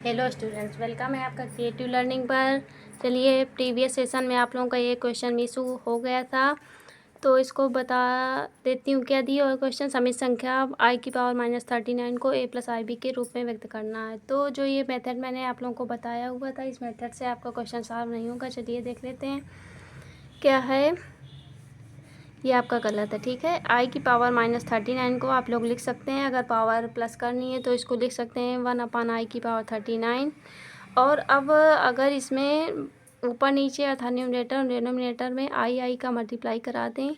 Hello students, welcome है आपका creative learning पर। चलिए, प्रीवियस सेशन में आप लोगों का ये क्वेश्चन इशू हो गया था, तो इसको बता देती हूँ। क्या दिया हुआ क्वेश्चन, समित संख्या i की पावर -39 को a + ib के रूप में व्यक्त करना है। तो जो ये मेथड मैंने आप लोगों को बताया हुआ था, इस मेथड से आपका क्वेश्चन सॉल्व नहीं होगा। चलिए देख लेते हैं क्या है। ये आपका गलत है, ठीक है। i की पावर -39 को आप लोग लिख सकते हैं, अगर पावर प्लस करनी है तो इसको लिख सकते हैं 1/i की पावर 39। और अब अगर इसमें ऊपर नीचे अर्थात न्यूमरेटर डिनोमिनेटर में आई का मल्टीप्लाई करा दें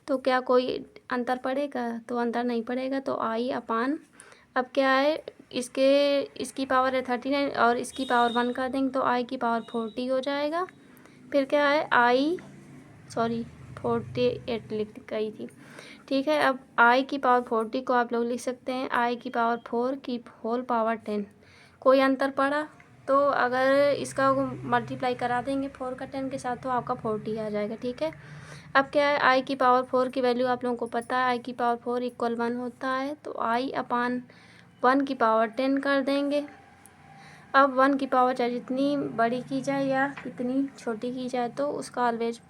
तो क्या कोई अंतर पड़ेगा? तो अंतर नहीं पड़ेगा। तो i अपान, अब क्या है, इसकी पावर है 39 और इसकी पावर 1 कर देंगे तो i की पावर 40 हो जाएगा। फिर क्या है, 48 लिख गई थी, ठीक है। अब i की पावर 40 को आप लोग लिख सकते हैं i की पावर 4 की होल पावर 10। कोई अंतर पड़ा तो अगर इसका मल्टीप्लाई करा देंगे 4 का 10 के साथ तो आपका 40 आ जाएगा, ठीक है। अब क्या है, i की पावर 4 की वैल्यू आप लोगों को पता है, i की पावर 4 = 1 होता है। तो i अपान 1 की पावर 10 कर देंगे। अब 1 की पावर चाहे जितनी बड़ी की जाए या कितनी छोटी की जाए तो उसका ऑलवेज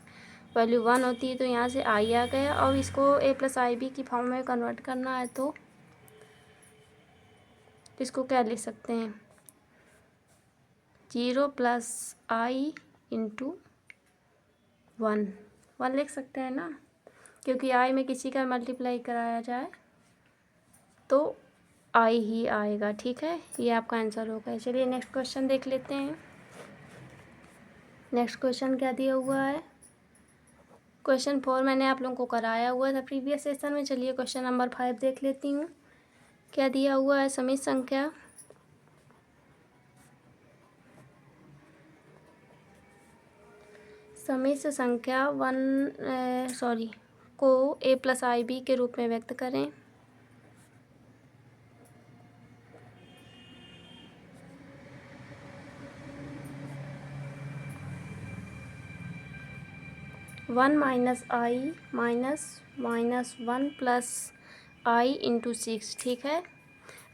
वैल्यू 1 होती है। तो यहाँ से i आ गया। और इसको a + ib की फॉर्म में कन्वर्ट करना है तो इसको क्या लिख सकते हैं, 0 + i × 1 लिख सकते हैं ना, क्योंकि i में किसी का मल्टीप्लाई कराया जाए तो i ही आएगा, ठीक है। ये आपका आंसर होगा। चलिए नेक्स्ट क्वेश्चन देख लेते हैं। नेक्स्ट क्वेश्चन क्या दिया हुआ है, क्वेश्चन 4 मैंने आप लोगों को कराया हुआ था प्रीवियस सेशन में। चलिए क्वेश्चन नंबर 5 देख लेती हूँ। क्या दिया हुआ है, समित संख्या को a + ib के रूप में व्यक्त करें। वन माइनस i -1 + i × 6, ठीक है।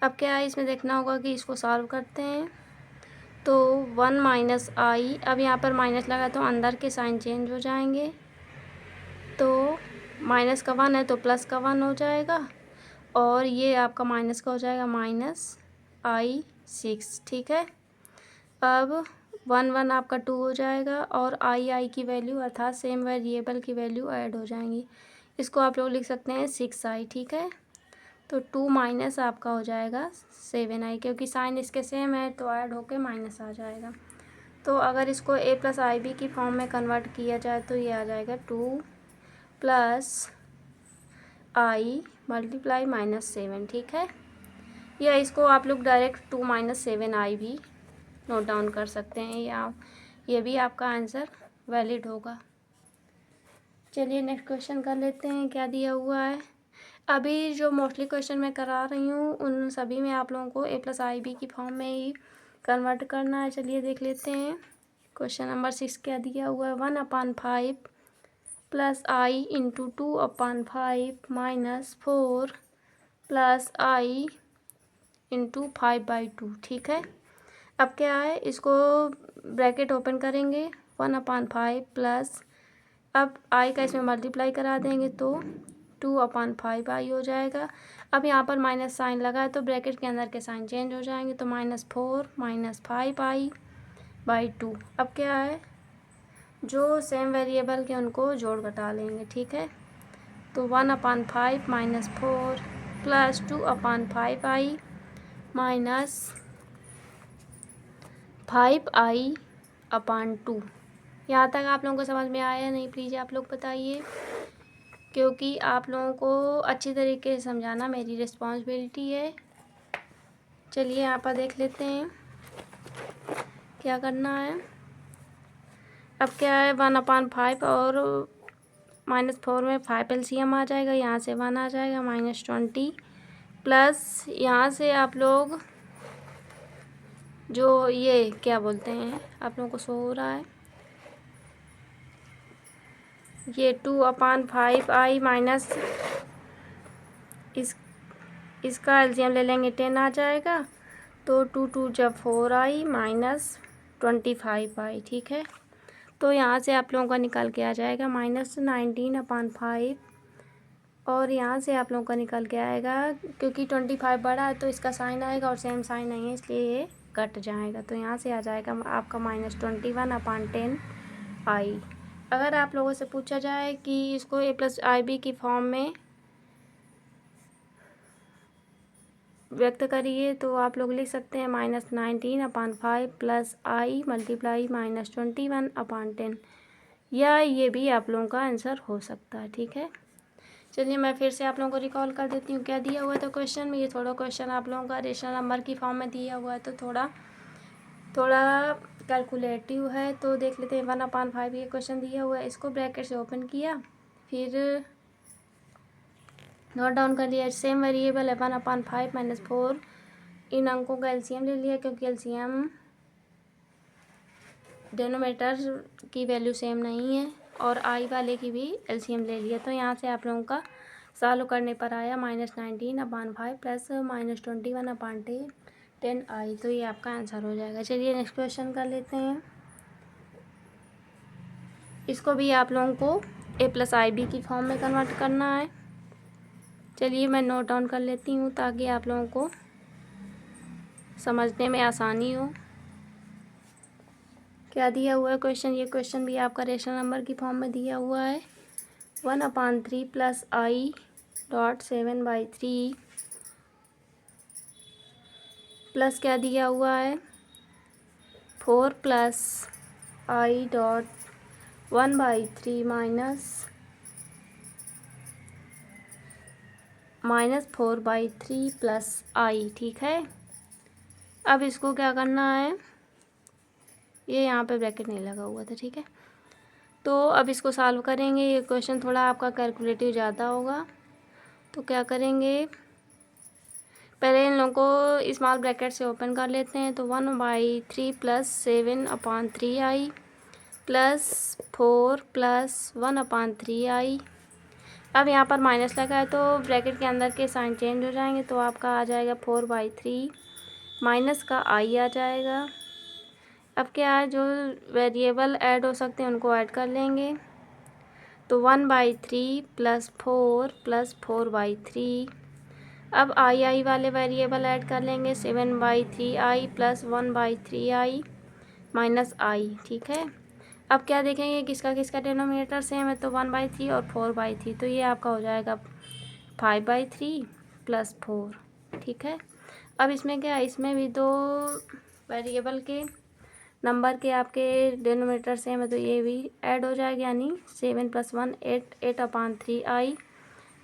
अब क्या है, इसमें देखना होगा कि इसको सॉल्व करते हैं तो 1 - i, अब यहाँ पर माइनस लगा तो अंदर के साइन चेंज हो जाएंगे। तो माइनस का 1 है तो प्लस का 1 हो जाएगा और ये आपका माइनस का हो जाएगा -i6, ठीक है। अब 1 1 आपका 2 हो जाएगा और i की वैल्यू अर्थात सेम वेरिएबल की वैल्यू ऐड हो जाएंगी। इसको आप लोग लिख सकते हैं 6i, ठीक है। तो 2 माइनस आपका हो जाएगा 7i, क्योंकि साइन इसके सेम है तो ऐड होके माइनस आ जाएगा। तो अगर इसको a + ib की फॉर्म में कन्वर्ट किया जाए तो ये आ जाएगा 2 + i × -7, ठीक है। या इसको आप लोग डायरेक्ट 2 - 7i भी नोट डाउन कर सकते हैं, या ये भी आपका आंसर वैलिड होगा। चलिए नेक्स्ट क्वेश्चन कर लेते हैं। क्या दिया हुआ है, अभी जो मोस्टली क्वेश्चन मैं करा रही हूँ उन सभी में आप लोगों को a + ib की फॉर्म में ही कन्वर्ट करना है। चलिए देख लेते हैं। क्वेश्चन नंबर 6 क्या दिया हुआ है, 1/5 + i × 2/5 -4 + i × 5/2, ठीक है। अब क्या है, इसको ब्रैकेट ओपन करेंगे 1/5 प्लस, अब i का इसमें मल्टीप्लाई करा देंगे तो 2/5i हो जाएगा। अब यहाँ पर माइनस साइन लगा है तो ब्रैकेट के अंदर के साइन चेंज हो जाएंगे तो -4 -5i/2। अब क्या है, जो सेम वेरिएबल के उनको जोड़ घटा लेंगे, ठीक है। तो 1/5 -4 + 2/5i -5i/2। यहाँ तक आप लोगों को समझ में आया नहीं, प्लीज़ आप लोग बताइए, क्योंकि आप लोगों को अच्छी तरीके से समझाना मेरी रिस्पॉन्सिबिलिटी है। चलिए यहाँ पर देख लेते हैं क्या करना है। अब क्या है, 1/5 और -4 में 5 LCM आ जाएगा, यहाँ से 1 आ जाएगा -20 प्लस यहाँ से आप लोग जो ये क्या बोलते हैं, आप लोगों को शो हो रहा है ये 2/5i माइनस इसका एलसीएम ले लेंगे 10 आ जाएगा। तो 2 2 जब 4 आई माइनस 25 आई, ठीक है। तो यहाँ से आप लोगों का निकल के आ जाएगा -19/5 और यहाँ से आप लोगों का निकल के आएगा, क्योंकि 25 बड़ा है तो इसका साइन आएगा और सेम साइन नहीं है इसलिए ये कट जाएगा। तो यहाँ से आ जाएगा आपका -21/10 आई। अगर आप लोगों से पूछा जाए कि इसको a+ib की फॉर्म में व्यक्त करिए तो आप लोग लिख सकते हैं -19/5 प्लस i मल्टीप्लाई -21/10, या ये भी आप लोगों का आंसर हो सकता है, ठीक है। चलिए मैं फिर से आप लोगों को रिकॉल कर देती हूँ क्या दिया हुआ था क्वेश्चन में। ये थोड़ा क्वेश्चन आप लोगों का रेशनल नंबर की फॉर्म में दिया हुआ है तो थोड़ा कैलकुलेटिव है। तो देख लेते हैं 1/5 ये क्वेश्चन दिया हुआ है, इसको ब्रैकेट से ओपन किया, फिर नोट डाउन कर लिया। सेम वेरिएबल है 1/5 - 4, इन अंकों का एलसीएम ले लिया क्योंकि एलसीएम डिनोमिनेटर की वैल्यू सेम नहीं है, और आई वाले की भी एलसीएम ले लिया। तो यहाँ से आप लोगों का सॉल्व करने पर आया -19/5 प्लस -21/10 आई। तो ये आपका आंसर हो जाएगा। चलिए नेक्स्ट क्वेश्चन कर लेते हैं। इसको भी आप लोगों को a+ib की फॉर्म में कन्वर्ट करना है। चलिए मैं नोट डाउन कर लेती हूँ ताकि आप लोगों को समझने में आसानी हो। क्या दिया हुआ है क्वेश्चन, ये क्वेश्चन भी आपका रेशनल नंबर की फॉर्म में दिया हुआ है। 1/3 प्लस i.7/3 प्लस क्या दिया हुआ है 4 plus i.1/3 minus 4/3 plus i, ठीक है। अब इसको क्या करना है, ये यहाँ पे ब्रैकेट नहीं लगा हुआ था, ठीक है। तो अब इसको सॉल्व करेंगे। ये क्वेश्चन थोड़ा आपका कैलकुलेटिव ज़्यादा होगा, तो क्या करेंगे, पहले इन लोगों को स्मॉल ब्रैकेट से ओपन कर लेते हैं। तो 1/3 plus 7/3i plus 4 plus 1/3i। अब यहाँ पर माइनस लगा है तो ब्रैकेट के अंदर के साइन चेंज हो जाएंगे, तो आपका आ जाएगा 4/3 माइनस का i आ जाएगा। अब क्या है, जो वेरिएबल ऐड हो सकते हैं उनको ऐड कर लेंगे। तो 1/3 प्लस 4 प्लस 4/3। अब i वाले वेरिएबल ऐड कर लेंगे, 7/3i plus 1/3i minus i, ठीक है। अब क्या देखेंगे किसका किसका डिनोमिनेटर सेम है, तो 1/3 और 4/3, तो ये आपका हो जाएगा 5/3 प्लस 4, ठीक है। अब इसमें क्या है, इसमें भी दो वेरिएबल के नंबर के आपके डिनोमिनेटर सेम है तो ये भी ऐड हो जाएगा, यानी 7 + 1 8/3i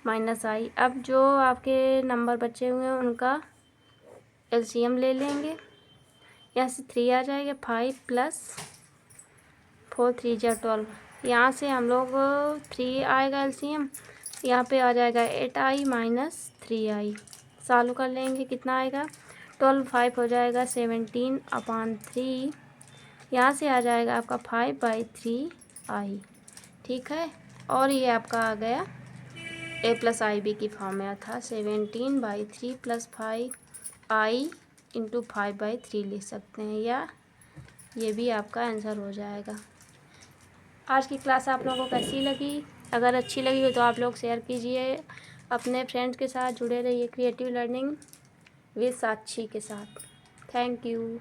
माइनस i। अब जो आपके नंबर बचे हुए हैं उनका एलसीएम ले लेंगे, यहाँ से 3 आ जाएगा, 5 प्लस 4 3 जा 12। यहाँ से हम लोग 3 आएगा एलसीएम, यहाँ पे आ जाएगा 8i माइनस 3i। सॉल्व कर लेंगे, कितना आएगा 12 5 हो जाएगा 17/3। यहाँ से आ जाएगा आपका 5/3i, ठीक है। और ये आपका आ गया a+ib की फॉर्म में था 17/3 प्लस 5i इंटू 5/3 लिख सकते हैं, या ये भी आपका आंसर हो जाएगा। आज की क्लास आप लोगों को कैसी लगी? अगर अच्छी लगी हो तो आप लोग शेयर कीजिए, अपने फ्रेंड्स के साथ जुड़े रहिए क्रिएटिव लर्निंग विद साक्षी के साथ। Thank you.